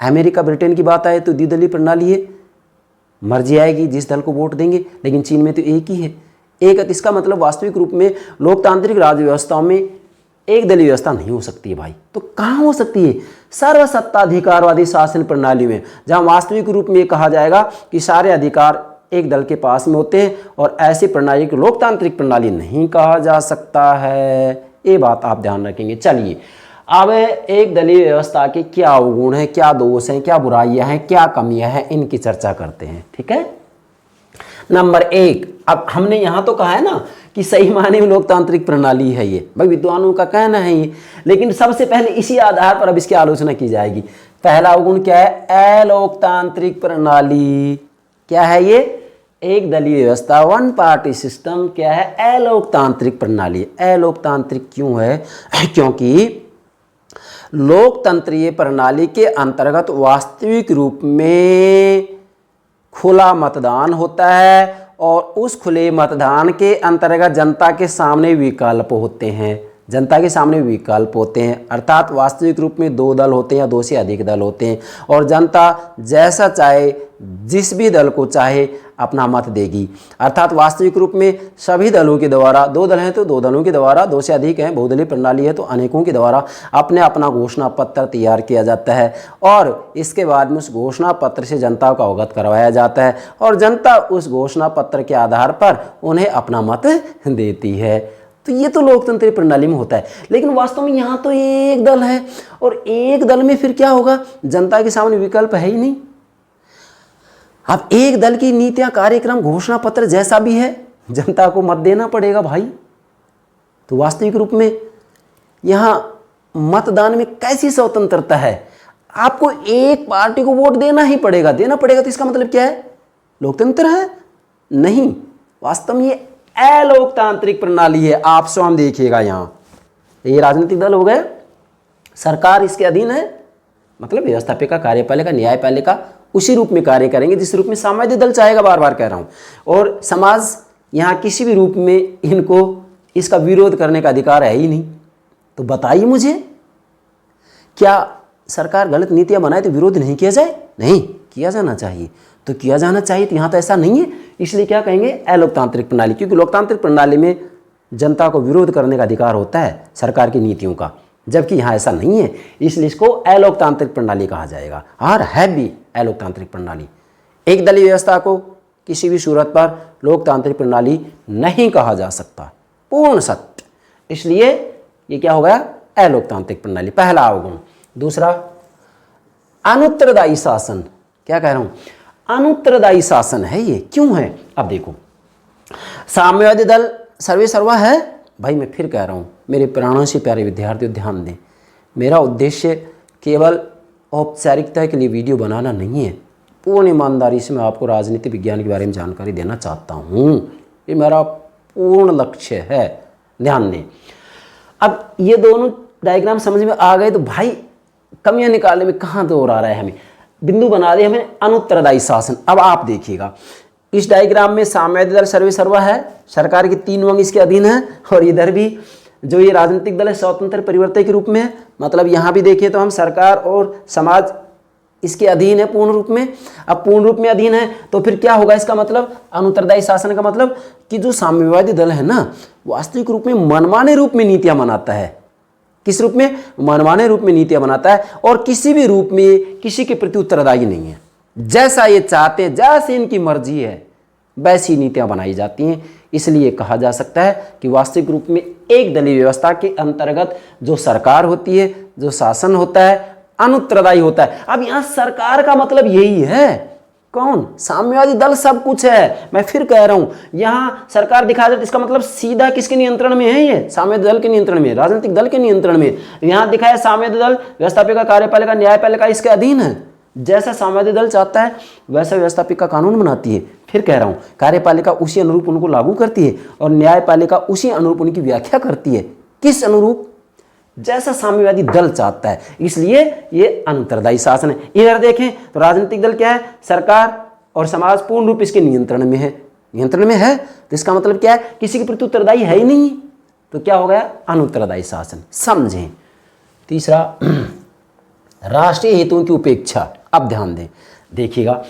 अमेरिका ब्रिटेन की बात आए तो द्विदलीय प्रणाली है, मर्जी आएगी जिस दल को वोट देंगे। लेकिन चीन में तो एक ही है। एक, इसका मतलब वास्तविक रूप में लोकतांत्रिक राज्य व्यवस्थाओं में एक दलीय व्यवस्था नहीं हो सकती है भाई। तो कहाँ हो सकती है? सर्वसत्ताधिकारवादी शासन प्रणाली में, जहाँ वास्तविक रूप में कहा जाएगा कि सारे अधिकार एक दल के पास में होते हैं, और ऐसी प्रणाली को लोकतांत्रिक प्रणाली नहीं कहा जा सकता है। ये बात आप ध्यान रखेंगे। चलिए अब एक दलीय व्यवस्था के क्या अवगुण हैं, क्या दोष हैं, क्या बुराइयां हैं, क्या कमियां हैं, इनकी चर्चा करते हैं। ठीक है, नंबर 1, अब हमने यहाँ तो कहा है ना कि सही मायने में लोकतांत्रिक प्रणाली है ये, भाई विद्वानों का कहना है ये, लेकिन सबसे पहले इसी आधार पर अब इसकी आलोचना की जाएगी। पहला अवगुण क्या है? अलोकतांत्रिक प्रणाली। क्या है ये? एक दलीय व्यवस्था, वन पार्टी सिस्टम क्या है? अलोकतांत्रिक प्रणाली। अलोकतांत्रिक क्यों है? क्योंकि लोकतंत्रीय प्रणाली के अंतर्गत वास्तविक रूप में खुला मतदान होता है, और उस खुले मतदान के अंतर्गत जनता के सामने विकल्प होते हैं। जनता के सामने विकल्प होते हैं, अर्थात वास्तविक रूप में 2 दल होते हैं या 2 से अधिक दल होते हैं, और जनता जैसा चाहे, जिस भी दल को चाहे अपना मत देगी। अर्थात वास्तविक रूप में सभी दलों के द्वारा, 2 दल हैं तो 2 दलों के द्वारा, 2 से अधिक हैं, बहुदलीय प्रणाली है तो अनेकों के द्वारा अपने अपना घोषणा पत्र तैयार किया जाता है, और इसके बाद में उस घोषणा पत्र से जनता को अवगत करवाया जाता है, और जनता उस घोषणा पत्र के आधार पर उन्हें अपना मत देती है। तो ये तो लोकतंत्र प्रणाली में होता है। लेकिन वास्तव में यहाँ तो एक दल है, और एक दल में फिर क्या होगा? जनता के सामने विकल्प है ही नहीं। अब एक दल की नीतियां, कार्यक्रम, घोषणा पत्र जैसा भी है, जनता को मत देना पड़ेगा भाई। तो वास्तविक रूप में यहाँ मतदान में कैसी स्वतंत्रता है? आपको एक पार्टी को वोट देना ही पड़ेगा, देना पड़ेगा। तो इसका मतलब क्या है? लोकतंत्र है? नहीं, वास्तव में ये अलोकतांत्रिक प्रणाली है। आप स्वयं देखिएगा, यहाँ ये राजनीतिक दल हो गए, सरकार इसके अधीन है, मतलब व्यवस्थापिका, कार्यपालिका, न्यायपालिका उसी रूप में कार्य करेंगे जिस रूप में साम्यवादी दल चाहेगा, बार बार कह रहा हूँ। और समाज यहाँ किसी भी रूप में इनको इसका विरोध करने का अधिकार है ही नहीं। तो बताइए मुझे, क्या सरकार गलत नीतियाँ बनाए तो विरोध नहीं किया जाए? नहीं, किया जाना चाहिए। तो किया जाना चाहिए, तो यहाँ तो ऐसा नहीं है। इसलिए क्या कहेंगे? अलोकतांत्रिक प्रणाली, क्योंकि लोकतांत्रिक प्रणाली में जनता को विरोध करने का अधिकार होता है सरकार की नीतियों का, जबकि यहाँ ऐसा नहीं है। इसलिए इसको अलोकतांत्रिक प्रणाली कहा जाएगा, और है भी अलोकतांत्रिक प्रणाली। एक दलीय व्यवस्था को किसी भी सूरत पर लोकतांत्रिक प्रणाली नहीं कहा जा सकता, पूर्ण सत्य। इसलिए ये क्या हो गया? अलोकतांत्रिक प्रणाली, पहला अवगुण। दूसरा, अनुत्तरदायी शासन। क्या कह रहा हूँ? अनुत्तरदायी शासन है ये। क्यों है? अब देखो, साम्यवादी दल सर्वे सर्वा है भाई। मैं फिर कह रहा हूँ, मेरे प्राणों से प्यारे विद्यार्थियों ध्यान दें, मेरा उद्देश्य केवल औपचारिकता के लिए वीडियो बनाना नहीं है। पूर्ण ईमानदारी से मैं आपको राजनीति विज्ञान के बारे में जानकारी देना चाहता हूँ, ये मेरा पूर्ण लक्ष्य है। ध्यान दें। अब ये दोनों डायग्राम समझ में आ गए तो भाई कमियां निकालने में कहाँ दौर आ रहा है? हमें बिंदु बना दिया हमें अनुत्तरदायी शासन। अब आप देखिएगा, इस डायग्राम में साम्यवादी दल सर्वे सर्वा है, सरकार के 3 अंग इसके अधीन है, और इधर भी जो ये राजनीतिक दल है स्वतंत्र परिवर्तक के रूप में है। मतलब यहाँ भी देखिए तो हम सरकार और समाज इसके अधीन है पूर्ण रूप में। अब पूर्ण रूप में अधीन है तो फिर क्या होगा, इसका मतलब अनुत्तरदायी शासन का मतलब कि जो साम्यवादी दल है ना, वास्तविक रूप में मनमाने रूप में नीतियां बनाता है। किस रूप में? मनमाने रूप में नीतियां बनाता है और किसी भी रूप में किसी के प्रति उत्तरदायी नहीं है। जैसा ये चाहते हैं, जैसे इनकी मर्जी है, वैसी नीतियां बनाई जाती हैं। इसलिए कहा जा सकता है कि वास्तविक रूप में एक दलीय व्यवस्था के अंतर्गत जो सरकार होती है, जो शासन होता है, अनुत्तरदायी होता है। अब यहां सरकार का मतलब यही है, कौन? साम्यवादी दल सब कुछ है। मैं फिर कह रहा हूं, यहां सरकार दिखाया जाए, इसका मतलब सीधा किसके नियंत्रण में है? ये साम्यवादी दल के नियंत्रण में, राजनीतिक दल के नियंत्रण में। यहां दिखाया साम्यवादी दल व्यवस्थापिका, कार्यपालिका, न्यायपालिका इसके अधीन है। जैसा साम्यवादी दल चाहता है वैसा व्यवस्थापिका कानून बनाती है। फिर कह रहा हूं, कार्यपालिका उसी अनुरूप उनको लागू करती है और न्यायपालिका उसी अनुरूप उनकी व्याख्या करती है। किस अनुरूप? जैसा साम्यवादी दल चाहता है। इसलिए ये अनुत्तरदायी शासन है। इधर देखें तो राजनीतिक दल क्या है? सरकार और समाज पूर्ण रूप इसके नियंत्रण में है। नियंत्रण में है तो इसका मतलब क्या है? किसी के प्रति उत्तरदायी है ही नहीं, तो क्या हो गया? अनुत्तरदायी शासन। समझें। तीसरा, राष्ट्रीय हितों की उपेक्षा। अब ध्यान दें, देखिएगा,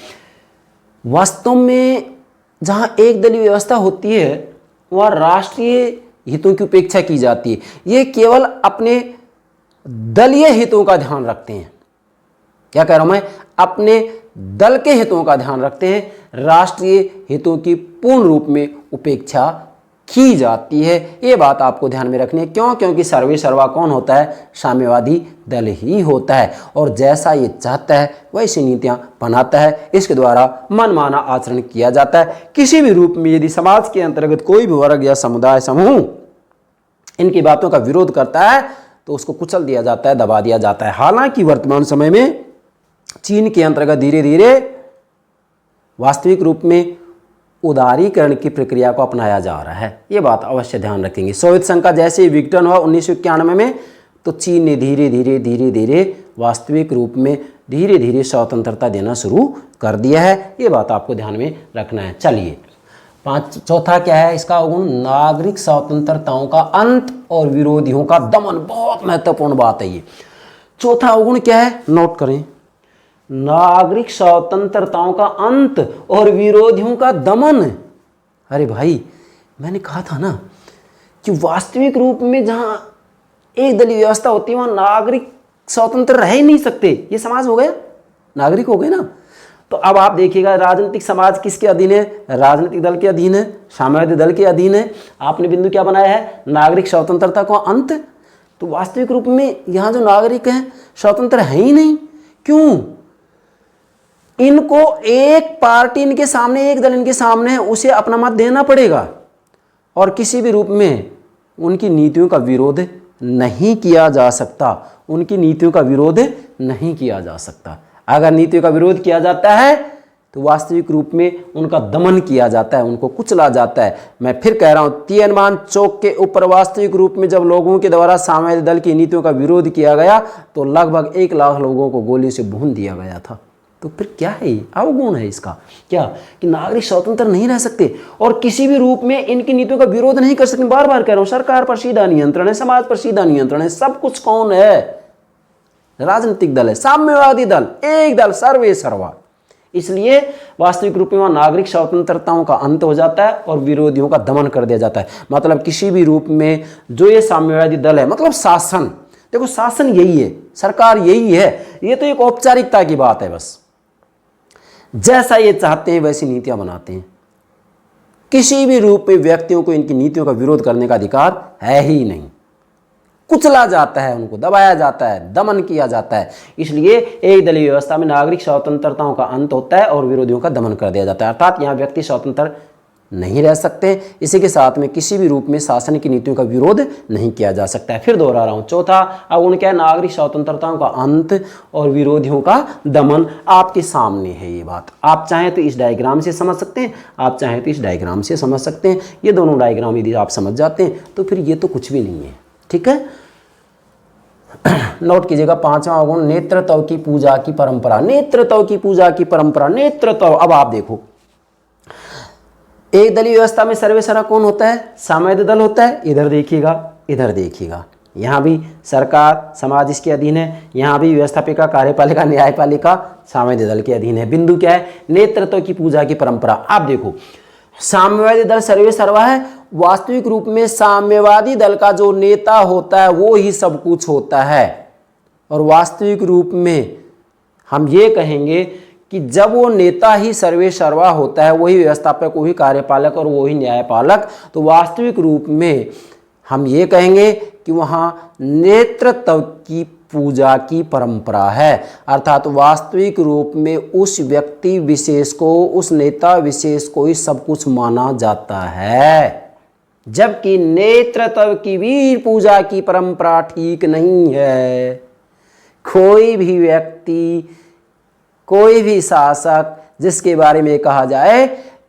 वास्तव में जहां एक दलीय व्यवस्था होती है वहां राष्ट्रीय हितों की उपेक्षा की जाती है। ये केवल अपने दलीय हितों का ध्यान रखते हैं। क्या कह रहा हूं मैं? अपने दल के हितों का ध्यान रखते हैं। राष्ट्रीय हितों की पूर्ण रूप में उपेक्षा की जाती है। ये बात आपको ध्यान में रखनी है। क्यों? क्योंकि सर्वे सर्वा कौन होता है? साम्यवादी दल ही होता है और जैसा ये चाहता है वैसी नीतियां बनाता है। इसके द्वारा मनमाना आचरण किया जाता है। किसी भी रूप में यदि समाज के अंतर्गत कोई भी वर्ग या समुदाय समूह इनकी बातों का विरोध करता है तो उसको कुचल दिया जाता है, दबा दिया जाता है। हालांकि वर्तमान समय में चीन के अंतर्गत धीरे धीरे वास्तविक रूप में उदारीकरण की प्रक्रिया को अपनाया जा रहा है। ये बात अवश्य ध्यान रखेंगे। सोवियत संघ का जैसे ही विघटन हुआ 1991 में, तो चीन ने धीरे धीरे वास्तविक रूप में धीरे धीरे स्वतंत्रता देना शुरू कर दिया है। ये बात आपको ध्यान में रखना है। चलिए, चौथा क्या है इसका अवगुण? नागरिक स्वतंत्रताओं का अंत और विरोधियों का दमन। बहुत महत्वपूर्ण बात है ये। चौथा अवगुण क्या है? नोट करें, नागरिक स्वतंत्रताओं का अंत और विरोधियों का दमन। अरे भाई, मैंने कहा था ना कि वास्तविक रूप में जहां एक दलीय व्यवस्था होती है वहां नागरिक स्वतंत्र रह ही नहीं सकते। ये समाज हो गया, नागरिक हो गए ना। तो अब आप देखिएगा, राजनीतिक समाज किसके अधीन है? राजनीतिक दल के अधीन है, साम्यवादी दल के अधीन है। आपने बिंदु क्या बनाया है? नागरिक स्वतंत्रता का अंत। तो वास्तविक रूप में यहां जो नागरिक हैं स्वतंत्र है ही नहीं। क्यों? इनको एक पार्टी इनके सामने, एक दल इनके सामने है, उसे अपना मत देना पड़ेगा और किसी भी रूप में उनकी नीतियों का विरोध नहीं किया जा सकता। उनकी नीतियों का विरोध नहीं किया जा सकता। अगर नीतियों का विरोध किया जाता है तो वास्तविक रूप में उनका दमन किया जाता है, उनको कुचला जाता है। मैं फिर कह रहा हूं, तियानमेन चौक के ऊपर वास्तविक रूप में जब लोगों के द्वारा साम्यवादी दल की नीतियों का विरोध किया गया तो लगभग 1 लाख लोगों को गोली से भून दिया गया था। तो फिर क्या है? अवगुण है इसका। क्या? कि नागरिक स्वतंत्र नहीं रह सकते और किसी भी रूप में इनकी नीतियों का विरोध नहीं कर सकते। बार बार कह रहा हूं, सरकार पर सीधा नियंत्रण है, समाज पर सीधा नियंत्रण है। सब कुछ कौन है? राजनीतिक दल है, साम्यवादी दल, एक दल, सर्वे सर्वा। इसलिए वास्तविक रूप में वहां नागरिक स्वतंत्रताओं का अंत हो जाता है और विरोधियों का दमन कर दिया जाता है। मतलब किसी भी रूप में जो ये साम्यवादी दल है, मतलब शासन, देखो शासन यही है, सरकार यही है, ये तो एक औपचारिकता की बात है। बस जैसा ये चाहते हैं वैसी नीतियां बनाते हैं। किसी भी रूप में व्यक्तियों को इनकी नीतियों का विरोध करने का अधिकार है ही नहीं। कुचला जाता है, उनको दबाया जाता है, दमन किया जाता है। इसलिए एक दलीय व्यवस्था में नागरिक स्वतंत्रताओं का अंत होता है और विरोधियों का दमन कर दिया जाता है। अर्थात यहाँ व्यक्ति स्वतंत्र नहीं रह सकते। इसी के साथ में किसी भी रूप में शासन की नीतियों का विरोध नहीं किया जा सकता है। फिर दोहरा रहा हूँ, चौथा अवगुण क्या है? नागरिक स्वतंत्रताओं का अंत और विरोधियों का दमन। आपके सामने है ये बात। आप चाहें तो इस डायग्राम से समझ सकते हैं, आप चाहें तो इस डायग्राम से समझ सकते हैं। ये दोनों डायग्राम यदि आप समझ जाते हैं तो फिर ये तो कुछ भी नहीं है। ठीक है, नोट कीजिएगा। पांचवा अवगुण, नेतृत्व की पूजा की परंपरा। नेतृत्व की पूजा की परंपरा, नेतृत्व। अब आप देखो, एक दलीय व्यवस्था में सर्वे सर्वा कौन होता है? साम्यवादी दल होता है। इधर देखिएगा, इधर देखिएगा, यहाँ भी सरकार समाज इसके अधीन है, यहाँ भी व्यवस्थापिका कार्यपालिका न्यायपालिका साम्यवादी दल के अधीन है। बिंदु क्या है? नेतृत्व की पूजा की परंपरा। आप देखो साम्यवादी दल सर्वे सर्वा है। वास्तविक रूप में साम्यवादी दल का जो नेता होता है वो ही सब कुछ होता है, और वास्तविक रूप में हम ये कहेंगे कि जब वो नेता ही सर्वे सर्वा होता है, वही व्यवस्थापक, वही कार्यपालक और वही न्यायपालक, तो वास्तविक रूप में हम ये कहेंगे कि वहाँ नेतृत्व की पूजा की परंपरा है। अर्थात वास्तविक रूप में उस व्यक्ति विशेष को, उस नेता विशेष को ही सब कुछ माना जाता है, जबकि नेतृत्व की वीर पूजा की परंपरा ठीक नहीं है। कोई भी व्यक्ति, कोई भी शासक जिसके बारे में कहा जाए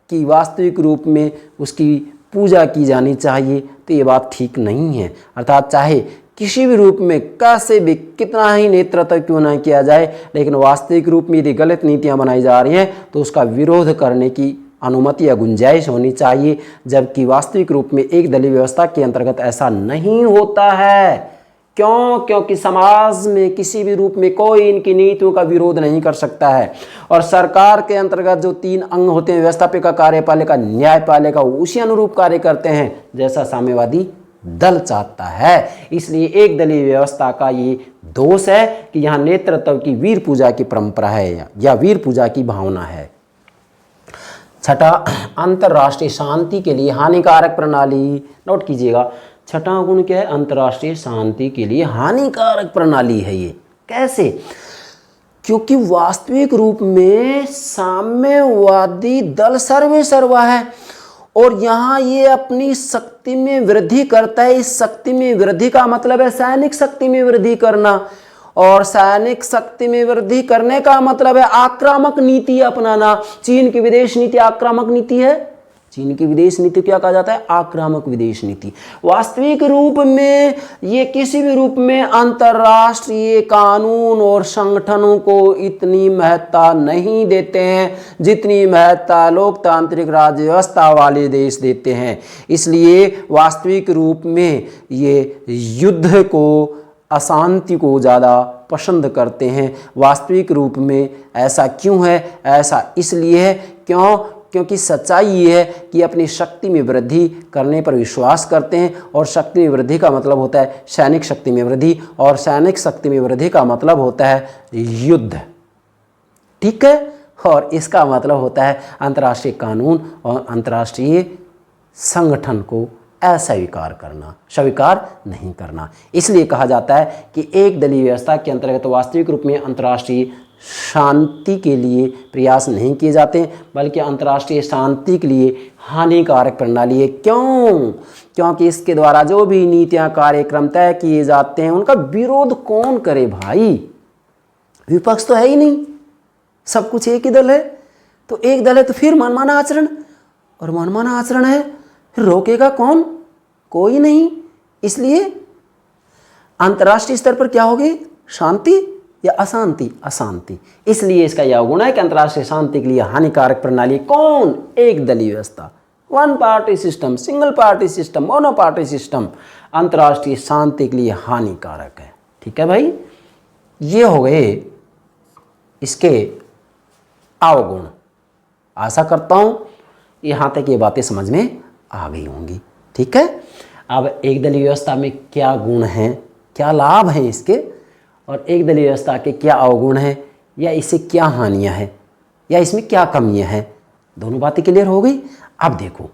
कि वास्तविक रूप में उसकी पूजा की जानी चाहिए, तो ये बात ठीक नहीं है। अर्थात चाहे किसी भी रूप में कैसे भी कितना ही नेतृत्व क्यों ना किया जाए, लेकिन वास्तविक रूप में यदि गलत नीतियां बनाई जा रही हैं तो उसका विरोध करने की अनुमति या गुंजाइश होनी चाहिए, जबकि वास्तविक रूप में एक दलीय व्यवस्था के अंतर्गत ऐसा नहीं होता है। क्यों? क्योंकि समाज में किसी भी रूप में कोई इनकी नीतियों का विरोध नहीं कर सकता है, और सरकार के अंतर्गत जो 3 अंग होते हैं, व्यवस्थापिका कार्यपालिका न्यायपालिका, उसी अनुरूप कार्य करते हैं जैसा साम्यवादी दल चाहता है। इसलिए एक दलीय व्यवस्था का ये दोष है कि यहाँ नेतृत्व की वीर पूजा की परंपरा है या वीर पूजा की भावना है। छठा, अंतर्राष्ट्रीय शांति के लिए हानिकारक प्रणाली। नोट कीजिएगा, छठा गुण क्या है? अंतर्राष्ट्रीय शांति के लिए हानिकारक प्रणाली है। ये कैसे? क्योंकि वास्तविक रूप में साम्यवादी दल सर्वे सर्वा है, और यहाँ ये अपनी शक्ति में वृद्धि करता है। इस शक्ति में वृद्धि का मतलब है सैनिक शक्ति में वृद्धि करना, और सैनिक शक्ति में वृद्धि करने का मतलब है आक्रामक नीति अपनाना। चीन की विदेश नीति आक्रामक नीति है। चीन की विदेश नीति क्या कहा जाता है? आक्रामक विदेश नीति। वास्तविक रूप में ये किसी भी रूप में अंतर्राष्ट्रीय कानून और संगठनों को इतनी महत्ता नहीं देते हैं जितनी महत्ता लोकतांत्रिक राज्य व्यवस्था वाले देश देते हैं। इसलिए वास्तविक रूप में ये युद्ध को, अशांति को ज़्यादा पसंद करते हैं। वास्तविक रूप में ऐसा क्यों है? ऐसा इसलिए है क्योंकि सच्चाई ये है कि अपनी शक्ति में वृद्धि करने पर विश्वास करते हैं, और शक्ति में वृद्धि का मतलब होता है सैनिक शक्ति में वृद्धि, और सैनिक शक्ति में वृद्धि का मतलब होता है युद्ध। ठीक है? और इसका मतलब होता है अंतर्राष्ट्रीय कानून और अंतर्राष्ट्रीय संगठन को अस्वीकार करना, स्वीकार नहीं करना। इसलिए कहा जाता है कि एक दलीय व्यवस्था के अंतर्गत वास्तविक रूप में अंतर्राष्ट्रीय शांति के लिए प्रयास नहीं किए जाते, बल्कि अंतर्राष्ट्रीय शांति के लिए हानिकारक प्रणाली है। क्यों? क्योंकि इसके द्वारा जो भी नीतियां कार्यक्रम तय किए जाते हैं उनका विरोध कौन करे भाई? विपक्ष तो है ही नहीं, सब कुछ एक ही दल है। तो एक दल है तो फिर मनमाना आचरण, और मनमाना आचरण है फिर रोकेगा कौन? कोई नहीं। इसलिए अंतर्राष्ट्रीय स्तर पर क्या होगी? शांति या अशांति? अशांति। इसलिए इसका यह गुण है कि अंतर्राष्ट्रीय शांति के लिए हानिकारक प्रणाली कौन? एक दलीय व्यवस्था, one party system, single party system, mono party system अंतर्राष्ट्रीय शांति के लिए हानिकारक है। ठीक है भाई, ये हो गए इसके अवगुण। आशा करता हूं यहां तक ये बातें समझ में आ गई होंगी। ठीक है, अब एक दलीय व्यवस्था में क्या गुण हैं, क्या लाभ हैं इसके, और एक दलीय व्यवस्था के क्या अवगुण हैं, या इससे क्या हानियां हैं, या इसमें क्या कमियां हैं, दोनों बातें क्लियर हो गई। अब देखो,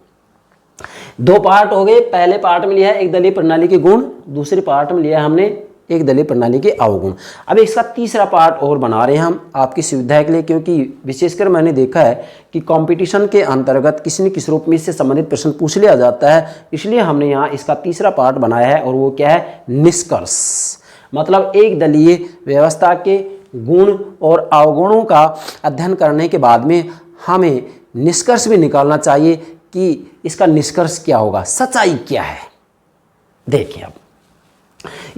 2 पार्ट हो गए। पहले पार्ट में लिया है एक दलीय प्रणाली के गुण, दूसरे पार्ट में लिया है हमने एक दलीय प्रणाली के अवगुण। अब इसका तीसरा पार्ट और बना रहे हैं हम आपकी सुविधा के लिए, क्योंकि विशेषकर मैंने देखा है कि कंपटीशन के अंतर्गत किसी न किसी रूप में इससे संबंधित प्रश्न पूछ लिया जाता है। इसलिए हमने यहाँ इसका तीसरा पार्ट बनाया है, और वो क्या है? निष्कर्ष। मतलब एक दलीय व्यवस्था के गुण और अवगुणों का अध्ययन करने के बाद में हमें निष्कर्ष भी निकालना चाहिए कि इसका निष्कर्ष क्या होगा, सच्चाई क्या है। देखिए, अब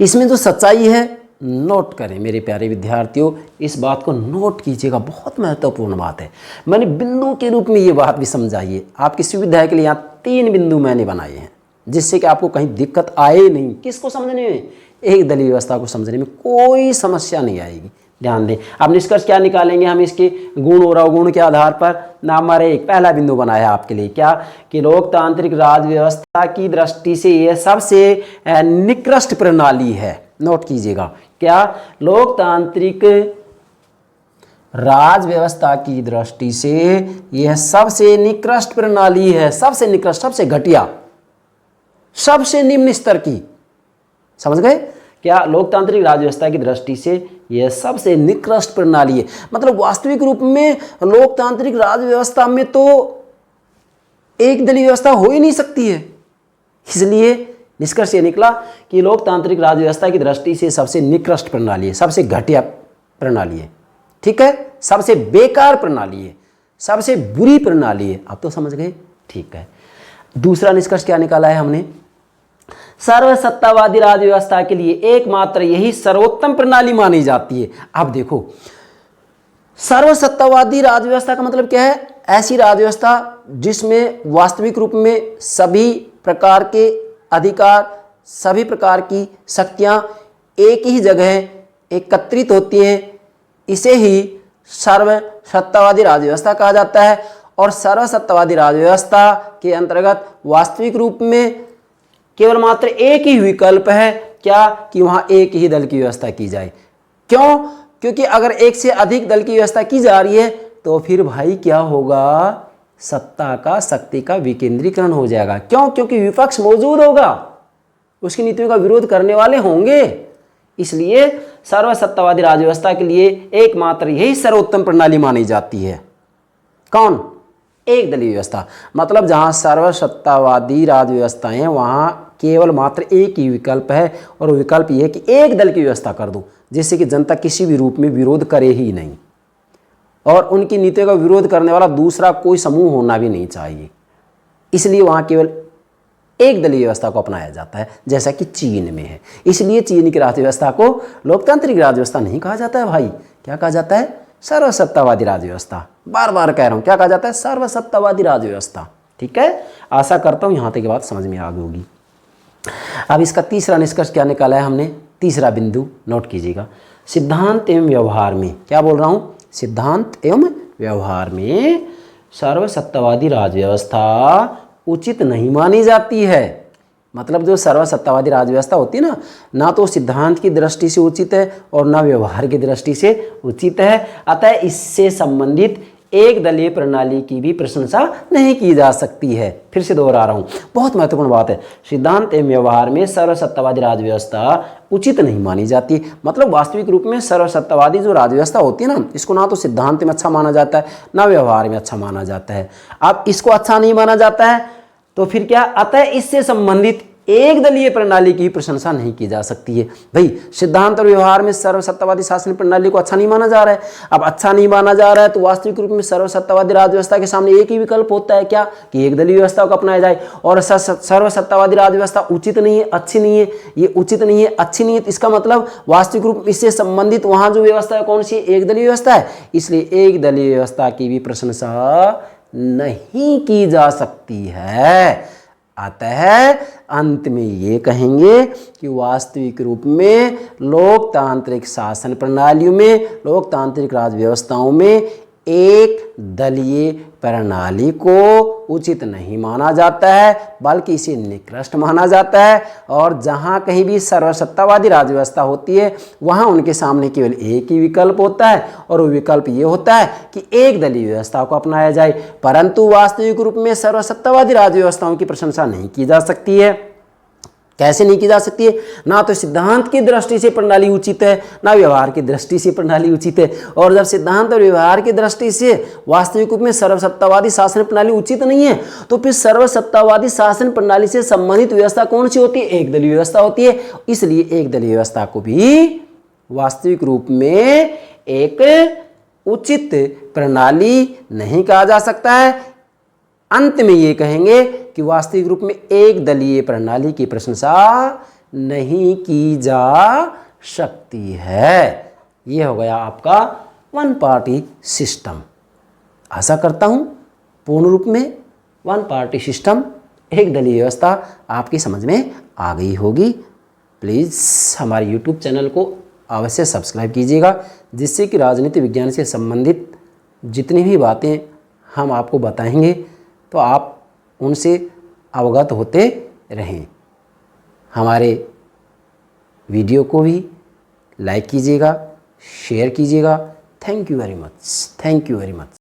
इसमें जो सच्चाई है नोट करें मेरे प्यारे विद्यार्थियों, इस बात को नोट कीजिएगा, बहुत महत्वपूर्ण बात है। मैंने बिंदु के रूप में ये बात भी समझाई है आपकी सुविधा के लिए। यहाँ 3 बिंदु मैंने बनाए हैं, जिससे कि आपको कहीं दिक्कत आए नहीं। किसको समझने में? एक दलीय व्यवस्था को समझने में कोई समस्या नहीं आएगी। ध्यान दें। अब निष्कर्ष क्या निकालेंगे हम इसके? गुण और अवगुण के आधार पर। नंबर 1 पहला बिंदु बनाया आपके लिए, क्या कि लोकतांत्रिक राज व्यवस्था की दृष्टि से यह सबसे निकृष्ट प्रणाली है। नोट कीजिएगा, क्या लोकतांत्रिक राज व्यवस्था की दृष्टि से यह सबसे निकृष्ट प्रणाली है। सबसे निकृष्ट, सबसे घटिया, सबसे निम्न स्तर की। समझ गए? क्या लोकतांत्रिक राज व्यवस्था की दृष्टि से यह सबसे निकृष्ट प्रणाली है। मतलब वास्तविक रूप में लोकतांत्रिक राज व्यवस्था में तो एक दलीय व्यवस्था हो ही नहीं सकती है। इसलिए निष्कर्ष ये निकला कि लोकतांत्रिक राज व्यवस्था की दृष्टि से सबसे निकृष्ट प्रणाली है, सबसे घटिया प्रणाली है। ठीक है, सबसे बेकार प्रणाली है, सबसे बुरी प्रणाली है। आप तो समझ गए? ठीक है। दूसरा निष्कर्ष क्या निकाला है हमने? सर्वसत्तावादी राज व्यवस्था के लिए एकमात्र यही सर्वोत्तम प्रणाली मानी जाती है। अब देखो, सर्वसत्तावादी राज व्यवस्था का मतलब क्या है? ऐसी राज व्यवस्था जिसमें वास्तविक रूप में सभी प्रकार के अधिकार, सभी प्रकार की शक्तियां एक ही जगह एकत्रित होती हैं। इसे ही सर्वसत्तावादी राज व्यवस्था कहा जाता है। और सर्वसत्तावादी राज व्यवस्था के अंतर्गत वास्तविक रूप में केवल मात्र एक ही विकल्प है, क्या कि वहां एक ही दल की व्यवस्था की जाए। क्यों? क्योंकि अगर एक से अधिक दल की व्यवस्था की जा रही है तो फिर भाई क्या होगा? सत्ता का, शक्ति का विकेंद्रीकरण हो जाएगा। क्यों? क्योंकि विपक्ष मौजूद होगा, उसकी नीतियों का विरोध करने वाले होंगे। इसलिए सर्वसत्तावादी राज व्यवस्था के लिए एकमात्र यही सर्वोत्तम प्रणाली मानी जाती है। कौन? एक दलीय व्यवस्था। मतलब जहां सर्वसत्तावादी राज व्यवस्थाएं वहां केवल मात्र एक ही विकल्प है, और विकल्प यह है कि एक दल की व्यवस्था कर दो, जिससे कि जनता किसी भी रूप में विरोध करे ही नहीं, और उनकी नीतियों का विरोध करने वाला दूसरा कोई समूह होना भी नहीं चाहिए। इसलिए वहां केवल एक दलीय व्यवस्था को अपनाया जाता है, जैसा कि चीन में है। इसलिए चीन की राज व्यवस्था को लोकतांत्रिक राज व्यवस्था नहीं कहा जाता है भाई। क्या कहा जाता है? सर्वसत्तावादी राज व्यवस्था। बार बार कह रहा हूं, क्या कहा जाता है? सर्वसत्तावादी राज व्यवस्था। ठीक है, आशा करता हूं यहां तक की बात समझ में आ गई होगी। अब इसका तीसरा निष्कर्ष क्या निकाला है हमने? तीसरा बिंदु नोट कीजिएगा, सिद्धांत एवं व्यवहार में। क्या बोल रहा हूं? सिद्धांत एवं व्यवहार में सर्वसत्तावादी राज व्यवस्था उचित नहीं मानी जाती है। मतलब जो सर्वसत्तावादी राज व्यवस्था होती है ना तो सिद्धांत की दृष्टि से उचित है और ना व्यवहार की दृष्टि से उचित है। अतः इससे संबंधित एक दलीय प्रणाली की भी प्रशंसा नहीं की जा सकती है। फिर से दोहरा रहा हूं, बहुत महत्वपूर्ण बात है। सिद्धांत एवं व्यवहार में सर्वसत्तावादी राज व्यवस्था उचित नहीं मानी जाती। मतलब वास्तविक रूप में सर्वसत्तावादी जो राज व्यवस्था होती है ना, इसको ना तो सिद्धांत में अच्छा माना जाता है, ना व्यवहार में अच्छा माना जाता है। अब इसको अच्छा नहीं माना जाता है तो फिर क्या? अतः इससे संबंधित एक दलीय प्रणाली की प्रशंसा नहीं की जा सकती है। भाई सिद्धांत और व्यवहार में सर्वसत्तावादी शासन प्रणाली को अच्छा नहीं माना जा रहा है। अब अच्छा नहीं माना जा रहा है तो वास्तविक रूप में सर्वसत्तावादी राज व्यवस्था के सामने एक ही विकल्प होता है, क्या कि एक दलीय व्यवस्था को अपनाया जाए। और सर्वसत्तावादी राज व्यवस्था उचित नहीं है, अच्छी नहीं है। ये उचित नहीं है, अच्छी नहीं है, इसका मतलब वास्तविक रूप इससे संबंधित वहां जो व्यवस्था है कौन सी? एक दलीय व्यवस्था है। इसलिए एक दलीय व्यवस्था की भी प्रशंसा नहीं की जा सकती है। अतः अंत में ये कहेंगे कि वास्तविक रूप में लोकतांत्रिक शासन प्रणालियों में, लोकतांत्रिक राज व्यवस्थाओं में एक दलीय प्रणाली को उचित नहीं माना जाता है, बल्कि इसे निकृष्ट माना जाता है। और जहां कहीं भी सर्वसत्तावादी राज व्यवस्था होती है वहां उनके सामने केवल एक ही विकल्प होता है, और वो विकल्प ये होता है कि एक दलीय व्यवस्था को अपनाया जाए। परंतु वास्तविक रूप में सर्वसत्तावादी राज व्यवस्थाओं की प्रशंसा नहीं की जा सकती है। कैसे नहीं की जा सकती है? ना तो सिद्धांत की दृष्टि से प्रणाली उचित है, ना व्यवहार की दृष्टि से प्रणाली उचित है। और जब सिद्धांत और व्यवहार की दृष्टि से वास्तविक रूप में सर्वसत्तावादी शासन प्रणाली उचित नहीं है तो फिर सर्वसत्तावादी शासन प्रणाली से संबंधित व्यवस्था कौन सी होती है? एक दलीय व्यवस्था होती है। इसलिए एक दलीय व्यवस्था को भी वास्तविक रूप में एक उचित प्रणाली नहीं कहा जा सकता है। अंत में ये कहेंगे कि वास्तविक रूप में एक दलीय प्रणाली की प्रशंसा नहीं की जा सकती है। यह हो गया आपका वन पार्टी सिस्टम। आशा करता हूं पूर्ण रूप में वन पार्टी सिस्टम एक दलीय व्यवस्था आपकी समझ में आ गई होगी। प्लीज़ हमारे यूट्यूब चैनल को अवश्य सब्सक्राइब कीजिएगा, जिससे कि राजनीति विज्ञान से संबंधित जितनी भी बातें हम आपको बताएंगे तो आप उनसे अवगत होते रहें। हमारे वीडियो को भी लाइक कीजिएगा, शेयर कीजिएगा। Thank you very much.